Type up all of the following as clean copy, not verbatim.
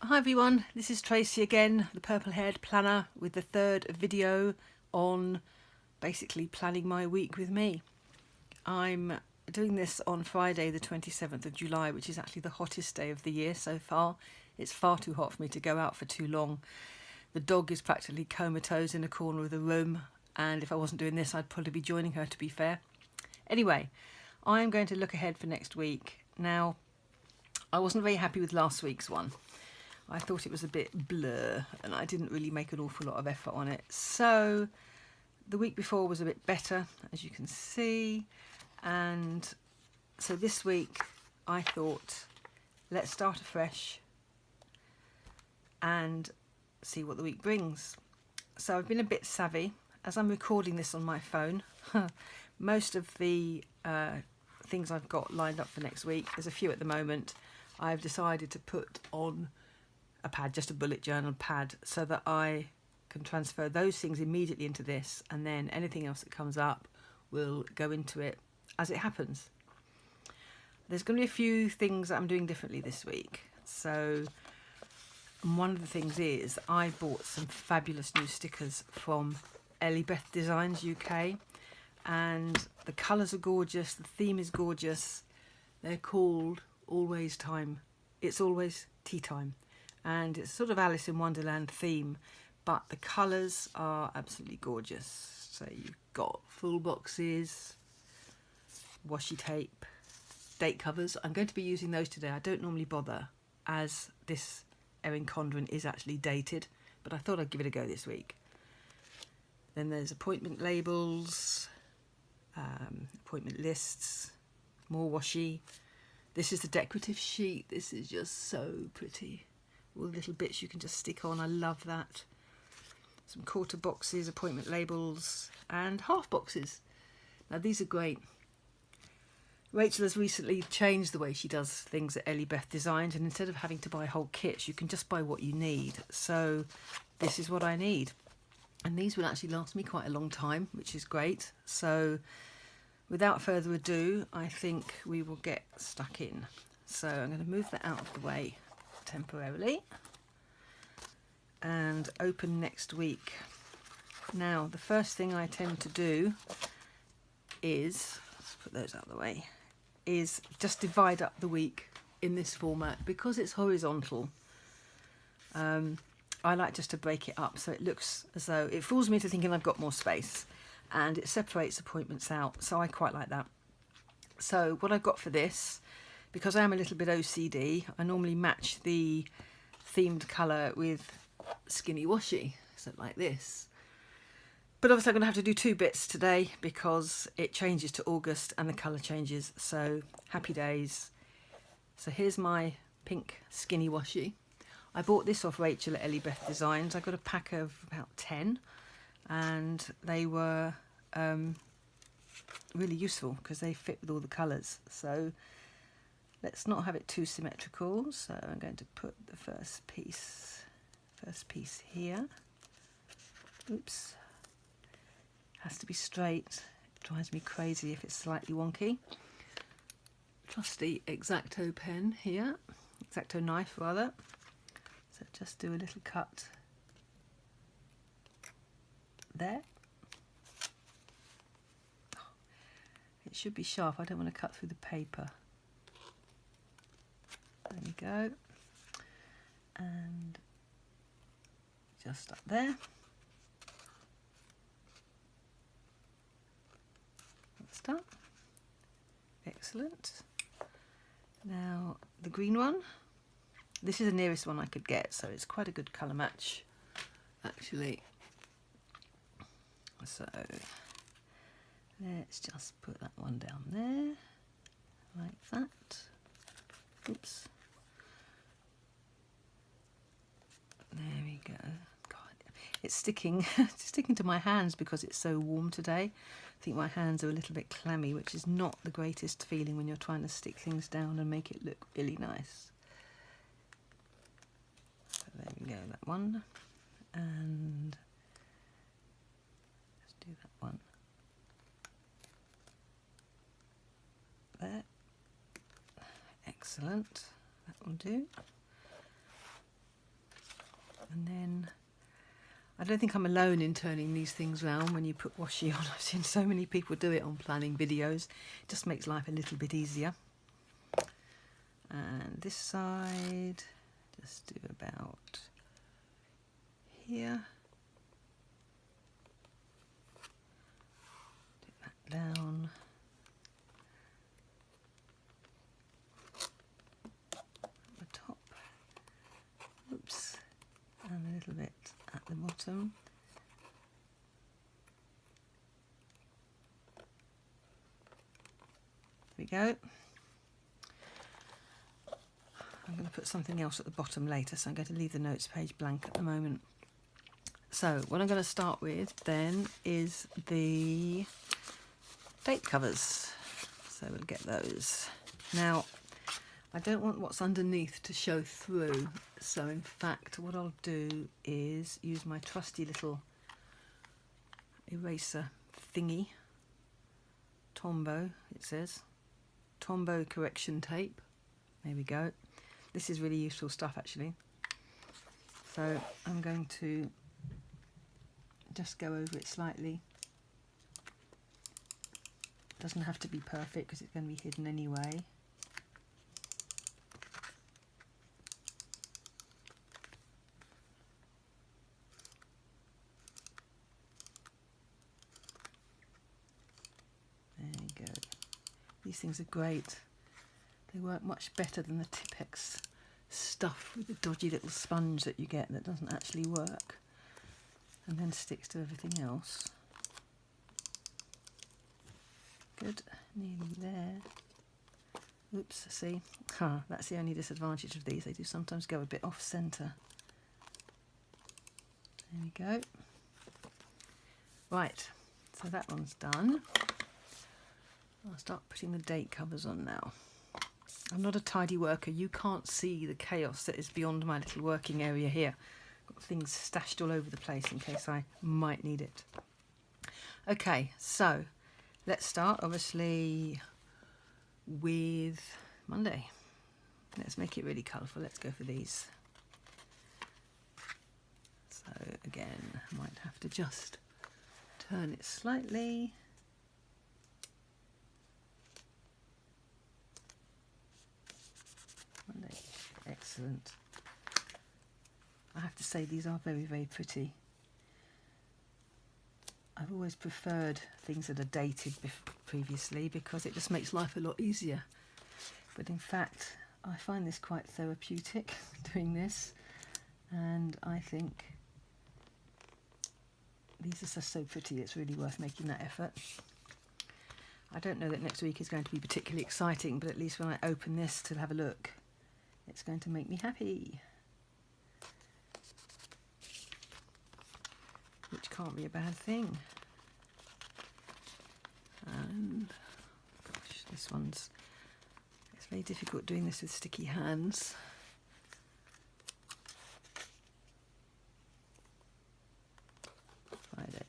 Hi everyone, this is Tracy again, the purple haired planner, with the third video on basically planning my week with me. I'm doing this on Friday the 27th of July, which is actually the hottest day of the year so far. It's far too hot for me to go out for too long. The dog is practically comatose in a corner of the room, and if I wasn't doing this I'd probably be joining her, to be fair. Anyway, I'm going to look ahead for next week. Now, I wasn't very happy with last week's one. I thought it was a bit blur and I didn't really make an awful lot of effort on it. So the week before was a bit better, as you can see. And so this week I thought, let's start afresh and see what the week brings. So I've been a bit savvy. As I'm recording this on my phone, most of the things I've got lined up for next week, there's a few at the moment, I've decided to put on a pad, just a bullet journal pad, so that I can transfer those things immediately into this, and then anything else that comes up will go into it as it happens. There's going to be a few things that I'm doing differently this week. So one of the things is I bought some fabulous new stickers from Beth Designs UK, and the colours are gorgeous, the theme is gorgeous. They're called Always Time. It's always tea time. And it's sort of Alice in Wonderland theme, but the colours are absolutely gorgeous. So you've got full boxes, washi tape, date covers. I'm going to be using those today. I don't normally bother, as this Erin Condren is actually dated, but I thought I'd give it a go this week. Then there's appointment labels, appointment lists, more washi. This is the decorative sheet. This is just so pretty. All the little bits you can just stick on. I love that. Some quarter boxes, appointment labels, and half boxes. Now these are great. Rachel has recently changed the way she does things at Beth Designs, and instead of having to buy whole kits, you can just buy what you need. So this is what I need. And these will actually last me quite a long time, which is great. So without further ado, I think we will get stuck in. So I'm going to move that out of the way temporarily and open next week. Now, the first thing I tend to do is, let's put those out of the way, is just divide up the week in this format. Because it's horizontal, I like just to break it up so it looks as though it fools me into thinking I've got more space, and it separates appointments out, so I quite like that. So what I've got for this, because I am a little bit OCD, I normally match the themed colour with skinny washi, so like this. But obviously I'm going to have to do two bits today because it changes to August and the colour changes, so happy days. So here's my pink skinny washi. I bought this off Rachel at Beth Designs. I got a pack of about 10, and they were really useful because they fit with all the colours. So let's not have it too symmetrical. So I'm going to put the first piece here. Oops. Has to be straight. It drives me crazy if it's slightly wonky. Trusty X-Acto pen here. X-Acto knife rather. So just do a little cut there. It should be sharp. I don't want to cut through the paper. There we go. And just up there. That's done. Excellent. Now the green one. This is the nearest one I could get, so it's quite a good colour match, actually. So let's just put that one down there, like that. Oops. There we go. God, it's sticking, it's sticking to my hands because it's so warm today. I think my hands are a little bit clammy, which is not the greatest feeling when you're trying to stick things down and make it look really nice. So there we go, that one. And let's do that one. There. Excellent. That will do. And then I don't think I'm alone in turning these things round when you put washi on. I've seen so many people do it on planning videos. It just makes life a little bit easier. And this side, just do about here. Do that down. The top. Oops. And a little bit at the bottom. There we go. I'm going to put something else at the bottom later, so I'm going to leave the notes page blank at the moment. So what I'm going to start with then is the date covers. So we'll get those. Now, I don't want what's underneath to show through, so in fact what I'll do is use my trusty little eraser thingy, Tombow it says, Tombow correction tape. There we go. This is really useful stuff actually. So I'm going to just go over it slightly. Doesn't have to be perfect because it's going to be hidden anyway. There you go. These things are great. They work much better than the Tipex stuff with the dodgy little sponge that you get that doesn't actually work and then sticks to everything else. Good, nearly there. Oops, see? That's the only disadvantage of these. They do sometimes go a bit off centre. There we go. Right, so that one's done. I'll start putting the date covers on now. I'm not a tidy worker. You can't see the chaos that is beyond my little working area here. Got things stashed all over the place in case I might need it. Okay, so let's start obviously with Monday. Let's make it really colourful. Let's go for these. So again, I might have to just turn it slightly. Monday. Excellent. I have to say these are very, very pretty. I've always preferred things that are dated previously because it just makes life a lot easier. But in fact, I find this quite therapeutic doing this, and I think these are just so pretty, it's really worth making that effort. I don't know that next week is going to be particularly exciting, but at least when I open this to have a look, it's going to make me happy. Which can't be a bad thing. And gosh, this one's, it's very difficult doing this with sticky hands. Friday.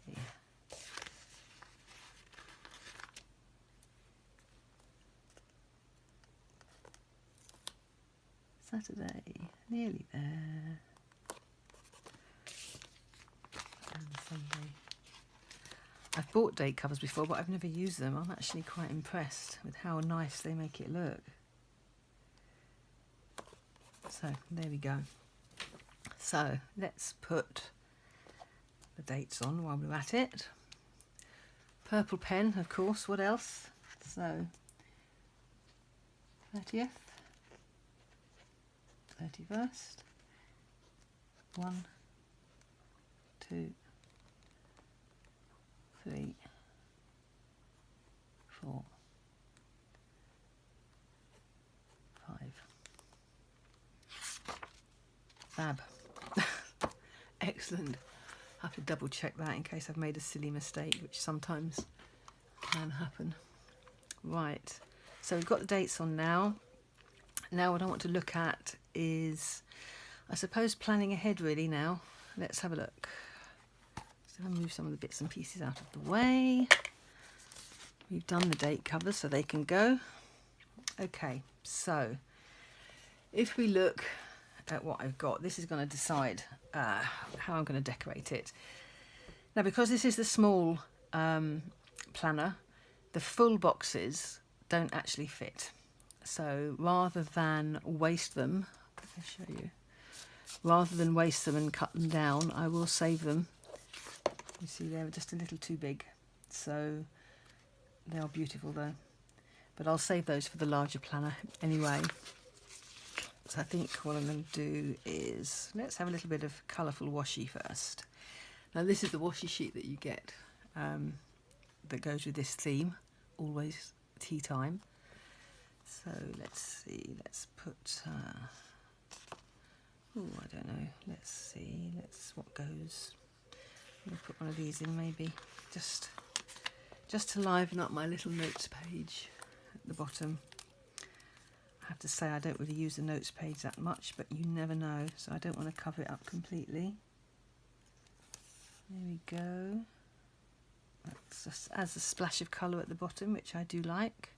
Saturday, nearly there. And Sunday. I've bought date covers before, but I've never used them. I'm actually quite impressed with how nice they make it look. So there we go. So let's put the dates on while we're at it. Purple pen, of course. What else? So 30th. 31st, 1, 2, 3, 4, 5. Fab. Excellent. I have to double check that in case I've made a silly mistake, which sometimes can happen. Right, so we've got the dates on now. Now what I want to look at is, I suppose, planning ahead really now. Let's have a look. So I'll move some of the bits and pieces out of the way. We've done the date covers so they can go. Okay, so if we look at what I've got. This is going to decide how I'm going to decorate it. Now, because this is the small planner, the full boxes don't actually fit. So rather than waste them, I'll show you. Rather than waste them and cut them down, I will save them. You see, they're just a little too big. So they are beautiful though. But I'll save those for the larger planner anyway. So I think what I'm going to do is, let's have a little bit of colourful washi first. Now this is the washi sheet that you get that goes with this theme, always tea time. So let's see, let's put, oh, I don't know, let's see, what goes, I'm going to put one of these in maybe, just to liven up my little notes page at the bottom. I have to say I don't really use the notes page that much, but you never know, so I don't want to cover it up completely. There we go. That just adds a splash of colour at the bottom, which I do like.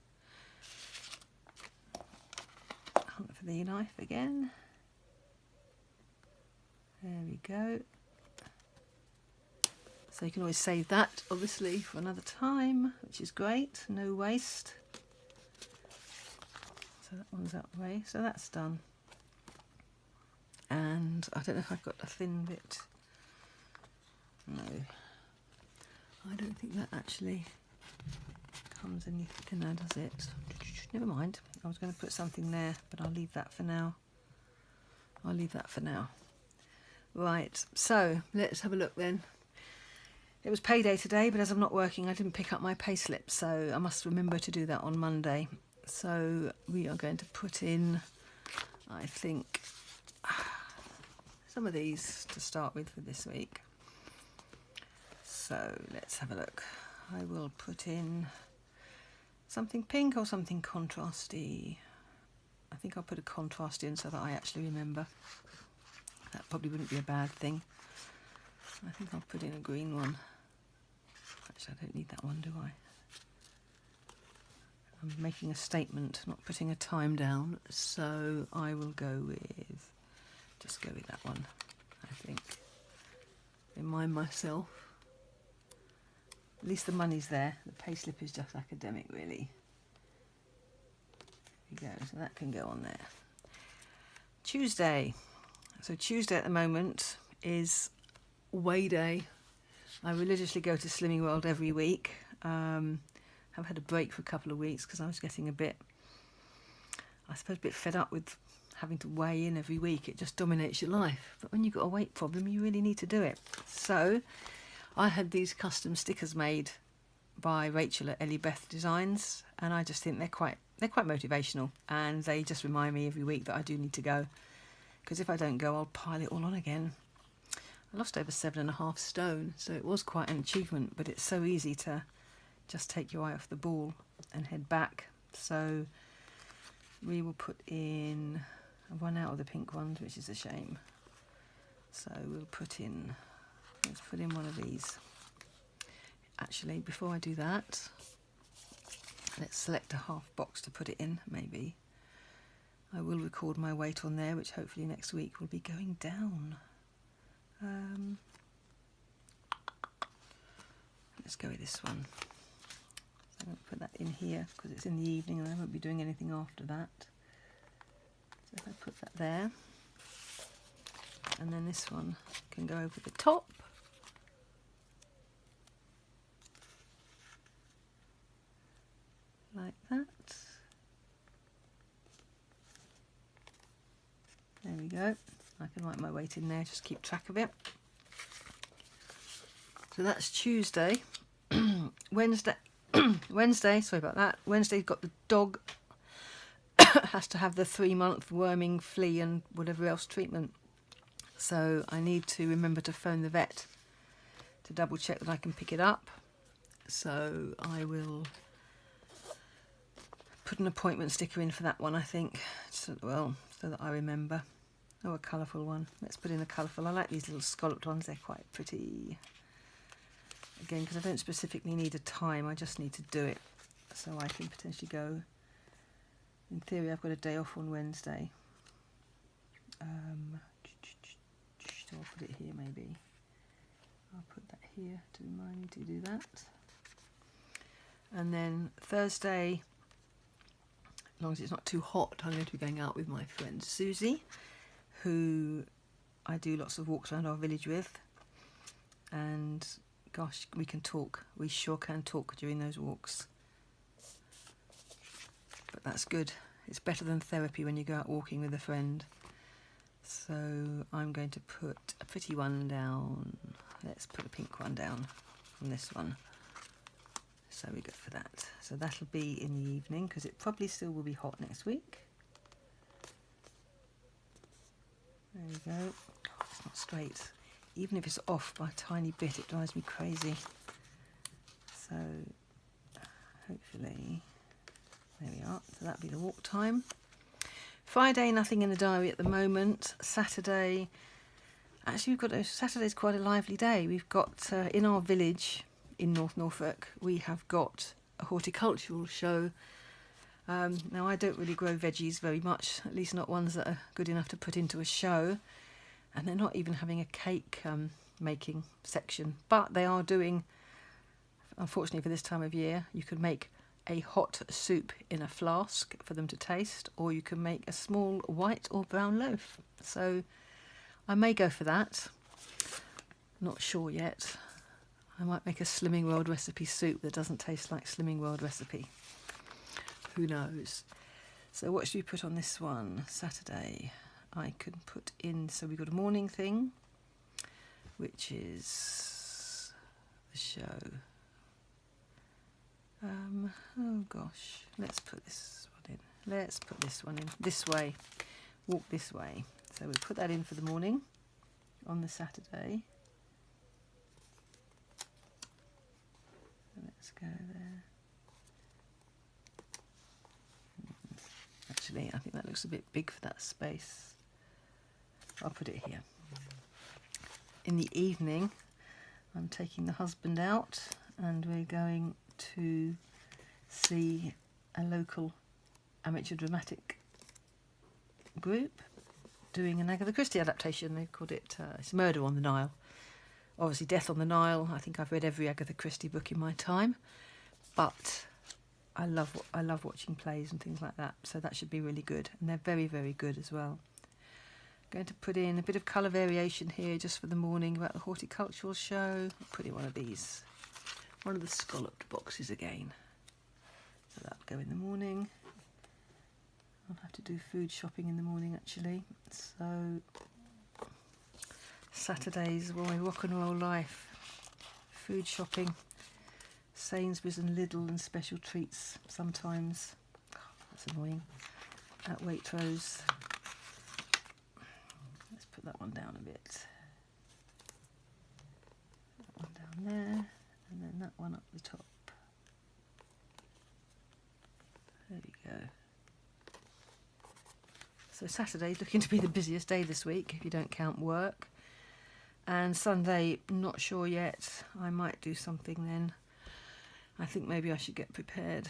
Hunt for the knife again. There we go. So you can always save that, obviously, for another time, which is great. No waste. So that one's that way. So that's done. And I don't know if I've got a thin bit. No, I don't think that actually comes any thinner, does it? Never mind. I was going to put something there, but I'll leave that for now. I'll leave that for now. Right, so let's have a look then. It was payday today, but as I'm not working, I didn't pick up my payslip, so I must remember to do that on Monday. So we are going to put in, I think, some of these to start with for this week. So let's have a look. I will put in something pink or something contrasty. I think I'll put a contrast in so that I actually remember. That probably wouldn't be a bad thing. I think I'll put in a green one. Actually, I don't need that one, do I? I'm making a statement, not putting a time down, so I will just go with that one, I think. Remind myself. At least the money's there. The payslip is just academic, really. There we go, so that can go on there. Tuesday. So Tuesday at the moment is weigh day. I religiously go to Slimming World every week. I've had a break for a couple of weeks because I was getting a bit fed up with having to weigh in every week. It just dominates your life. But when you've got a weight problem, you really need to do it. So I had these custom stickers made by Rachel at Ellie Beth Designs, and I just think they're quite motivational, and they just remind me every week that I do need to go, because if I don't go, I'll pile it all on again. I lost over 7.5 stone, so it was quite an achievement, but it's so easy to just take your eye off the ball and head back. So we will put in, I've run out of the pink ones, which is a shame. So we'll put in, let's put in one of these. Actually, before I do that, let's select a half box to put it in, maybe. I will record my weight on there, which hopefully next week will be going down. Let's go with this one. So I'm going to put that in here because it's in the evening and I won't be doing anything after that. So if I put that there, and then this one can go over the top. Like that. There we go. I can write my weight in there, just keep track of it. So that's Tuesday. Wednesday, sorry about that. Wednesday's got the dog has to have the 3-month worming, flea and whatever else treatment. So I need to remember to phone the vet to double check that I can pick it up. So I will put an appointment sticker in for that one, I think, so that I remember. Oh, a colourful one. Let's put in a colourful. I like these little scalloped ones, they're quite pretty. Again, because I don't specifically need a time, I just need to do it. So I can potentially go, in theory I've got a day off on Wednesday. So I'll put it here maybe. I'll put that here to remind me to do that. And then Thursday, as long as it's not too hot, I'm going to be going out with my friend Susie, who I do lots of walks around our village with. And gosh, we can talk. We sure can talk during those walks. But that's good. It's better than therapy when you go out walking with a friend. So I'm going to put a pretty one down. Let's put a pink one down from this one. So we go for that. So that'll be in the evening because it probably still will be hot next week. There we go. Oh, it's not straight. Even if it's off by a tiny bit, it drives me crazy. So hopefully, there we are. So that'll be the walk time. Friday, nothing in the diary at the moment. Saturday, actually we've got Saturday's quite a lively day. We've got in our village in North Norfolk, we have got a horticultural show. Now I don't really grow veggies very much, at least not ones that are good enough to put into a show. And they're not even having a cake making section, but they are doing, unfortunately for this time of year, you could make a hot soup in a flask for them to taste, or you can make a small white or brown loaf. So I may go for that. Not sure yet. I might make a Slimming World recipe soup that doesn't taste like Slimming World recipe. Who knows? So what should we put on this one? Saturday. I can put in, so we've got a morning thing, which is the show. Oh gosh, let's put this one in. Let's put this one in this way. Walk this way. So we put that in for the morning on the Saturday. So let's go there. Actually, I think that looks a bit big for that space. I'll put it here. In the evening, I'm taking the husband out and we're going to see a local amateur dramatic group doing an Agatha Christie adaptation. They've called it it's Murder on the Nile. Obviously Death on the Nile. I think I've read every Agatha Christie book in my time, but I love watching plays and things like that, so that should be really good, and they're very, very good as well. Going to put in a bit of colour variation here just for the morning about the horticultural show. I'll put in one of these, one of the scalloped boxes again. So that'll go in the morning. I'll have to do food shopping in the morning actually. So Saturdays, well, my rock and roll life. Food shopping, Sainsbury's and Lidl and special treats sometimes. Oh, that's annoying. At Waitrose. Let's put that one down a bit. That one down there, and then that one up the top. There we go. So Saturday's looking to be the busiest day this week, if you don't count work. And Sunday, not sure yet. I might do something then. I think maybe I should get prepared.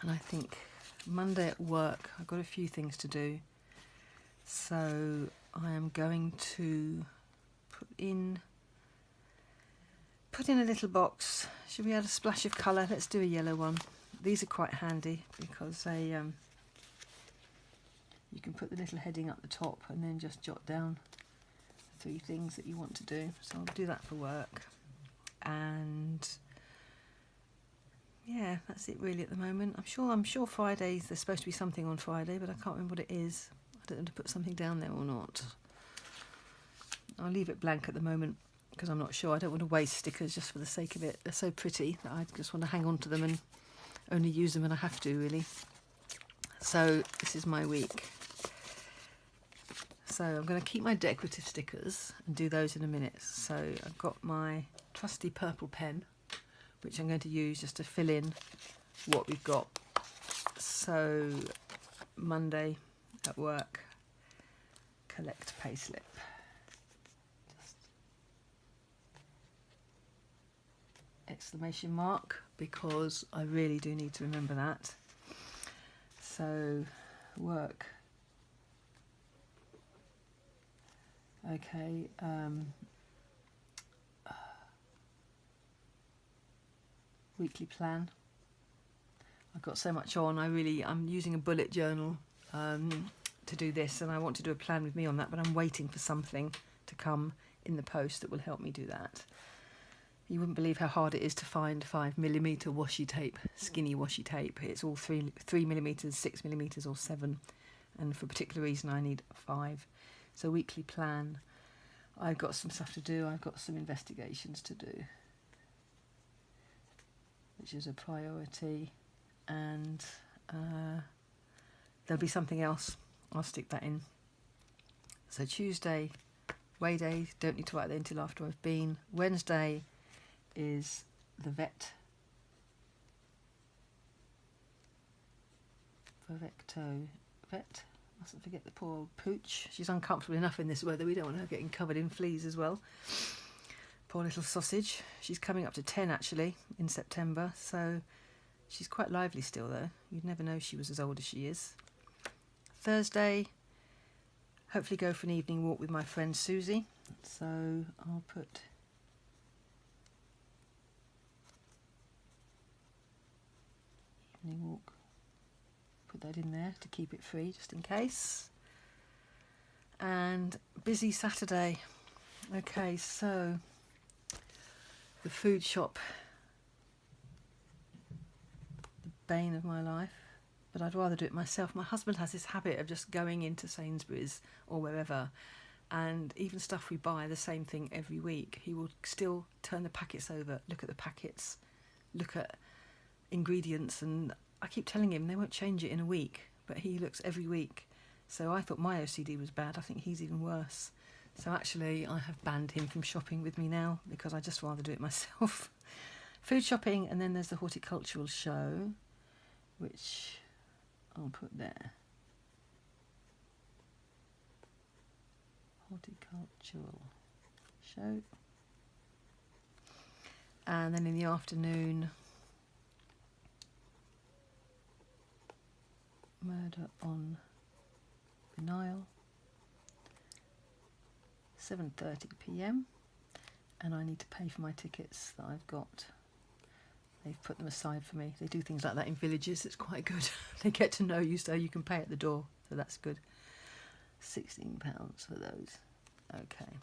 And I think Monday at work, I've got a few things to do. So I am going to put in a little box. Should we add a splash of colour? Let's do a yellow one. These are quite handy because they you can put the little heading up the top and then just jot down 3 things that you want to do. So I'll do that for work. And yeah, that's it really at the moment. I'm sure Fridays, there's supposed to be something on Friday, but I can't remember what it is. I don't know to put something down there or not. I'll leave it blank at the moment because I'm not sure. I don't want to waste stickers just for the sake of it. They're so pretty that I just want to hang on to them and only use them when I have to, really. So this is my week. So I'm going to keep my decorative stickers and do those in a minute. So I've got my trusty purple pen, which I'm going to use just to fill in what we've got. So Monday at work, collect payslip. Just exclamation mark, because I really do need to remember that. So work Okay, weekly plan. I've got so much on. I'm using a bullet journal to do this, and I want to do a plan with me on that, but I'm waiting for something to come in the post that will help me do that. You wouldn't believe how hard it is to find 5mm washi tape, skinny washi tape. It's all 3mm, 6mm or 7, and for a particular reason I need 5. So weekly plan. I've got some stuff to do. I've got some investigations to do, which is a priority, and there'll be something else. I'll stick that in. So Tuesday, weigh day, don't need to write that until after I've been. Wednesday is the vet. Vet. Mustn't forget the poor old pooch. She's uncomfortable enough in this weather. We don't want her getting covered in fleas as well. Poor little sausage. She's coming up to 10 actually in September, so she's quite lively still though. You'd never know she was as old as she is. Thursday, hopefully go for an evening walk with my friend Susie. So I'll put evening walk. Put that in there to keep it free just in case. And busy Saturday. Okay, so the food shop, the bane of my life, but I'd rather do it myself. My husband has this habit of just going into Sainsbury's or wherever, and even stuff we buy, the same thing every week. He will still turn the packets over, look at the packets, look at ingredients, and I keep telling him they won't change it in a week, but he looks every week. So I thought my OCD was bad. I think he's even worse. So actually I have banned him from shopping with me now because I just rather do it myself. Food shopping, and then there's the horticultural show, which I'll put there. Horticultural show. And then in the afternoon, Murder on the Nile, 7:30 p.m, and I need to pay for my tickets that I've got. They've put them aside for me. They do things like that in villages. It's quite good. They get to know you, so you can pay at the door, so that's good. £16 for those. Okay,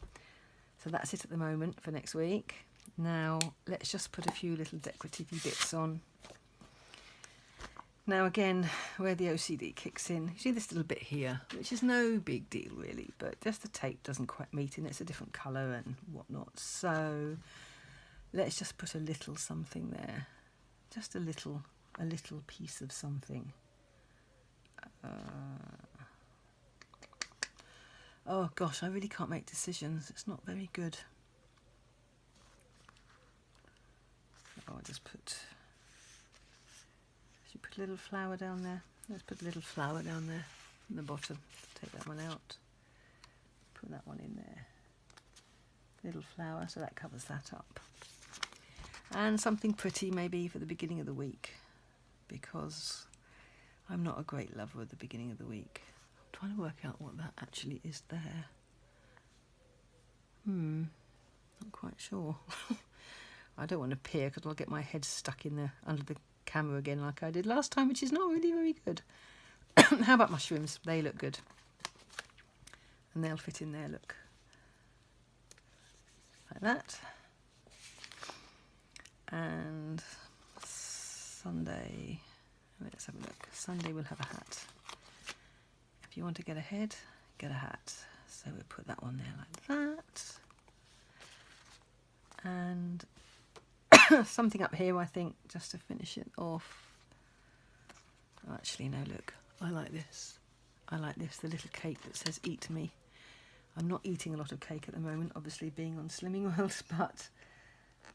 so that's it at the moment for next week. Now let's just put a few little decorative bits on. Now again, where the OCD kicks in, you see this little bit here, which is no big deal really, but just the tape doesn't quite meet and it's a different colour and whatnot. So let's just put a little something there, just a little piece of something. Oh gosh, I really can't make decisions. It's not very good. Oh, I'll just put... Should put a little flower down there. Let's put a little flower down there in the bottom. Take that one out. Put that one in there. Little flower, so that covers that up. And something pretty maybe for the beginning of the week, because I'm not a great lover at the beginning of the week. I'm trying to work out what that actually is there. Not quite sure. I don't want to peer because I'll get my head stuck in there under the camera again like I did last time, which is not really very good. How about mushrooms? They look good. And they'll fit in there, look. Like that. And Sunday, let's have a look. Sunday we'll have a hat. If you want to get ahead, get a hat. So we'll put that one there like that. And something up here, I think, just to finish it off. Oh, actually, no, look. I like this. I like this, the little cake that says "Eat Me." I'm not eating a lot of cake at the moment, obviously being on Slimming World, but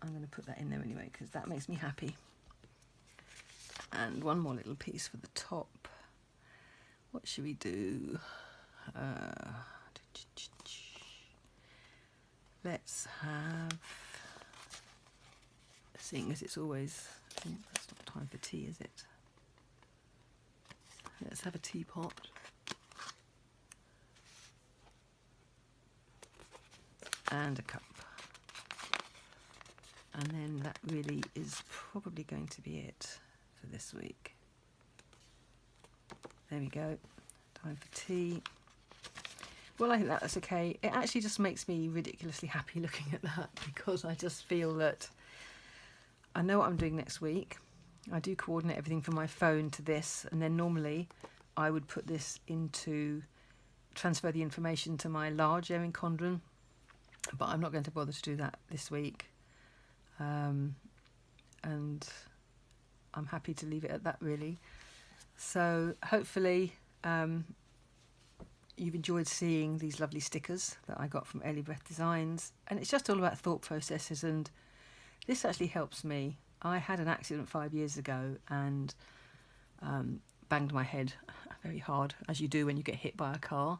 I'm going to put that in there anyway because that makes me happy. And one more little piece for the top. What should we do? Let's have, seeing as it's always, that's not time for tea, is it? Let's have a teapot. and a cup. And then that really is probably going to be it for this week. There we go. Time for tea. Well, I think that's okay. It actually just makes me ridiculously happy looking at that, because I just feel that I know what I'm doing next week. I do coordinate everything from my phone to this, and then normally I would put this into, transfer the information to my large Erin Condren, but I'm not going to bother to do that this week. And I'm happy to leave it at that, really. So hopefully you've enjoyed seeing these lovely stickers that I got from Ellie Breath Designs, and it's just all about thought processes, and this actually helps me. I had an accident 5 years ago and banged my head very hard, as you do when you get hit by a car.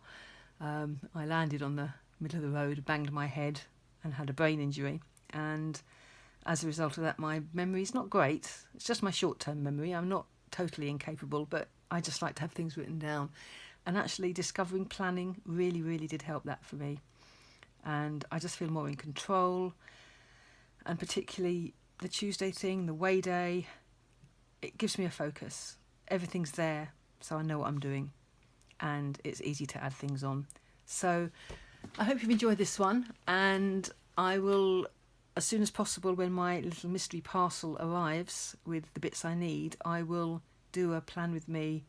I landed on the middle of the road, banged my head and had a brain injury, and as a result of that my memory is not great. It's just my short-term memory. I'm not totally incapable, but I just like to have things written down, and actually discovering planning really did help that for me, and I just feel more in control. And particularly the Tuesday thing, the weigh day, it gives me a focus. Everything's there, so I know what I'm doing, and it's easy to add things on. So I hope you've enjoyed this one, and I will, as soon as possible, when my little mystery parcel arrives with the bits I need, I will do a plan with me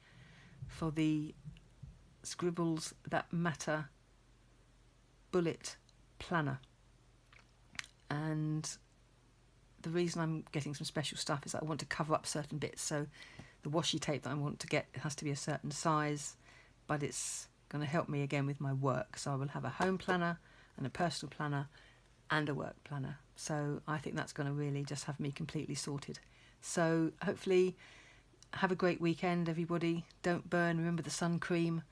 for the Scribbles That Matter bullet planner. And the reason I'm getting some special stuff is that I want to cover up certain bits. So the washi tape that I want to get, it has to be a certain size, but it's going to help me again with my work. So I will have a home planner and a personal planner and a work planner. So I think that's going to really just have me completely sorted. So hopefully have a great weekend, everybody. Don't burn, remember the sun cream,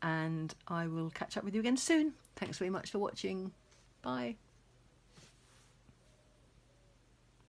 and I will catch up with you again soon. Thanks very much for watching. Bye.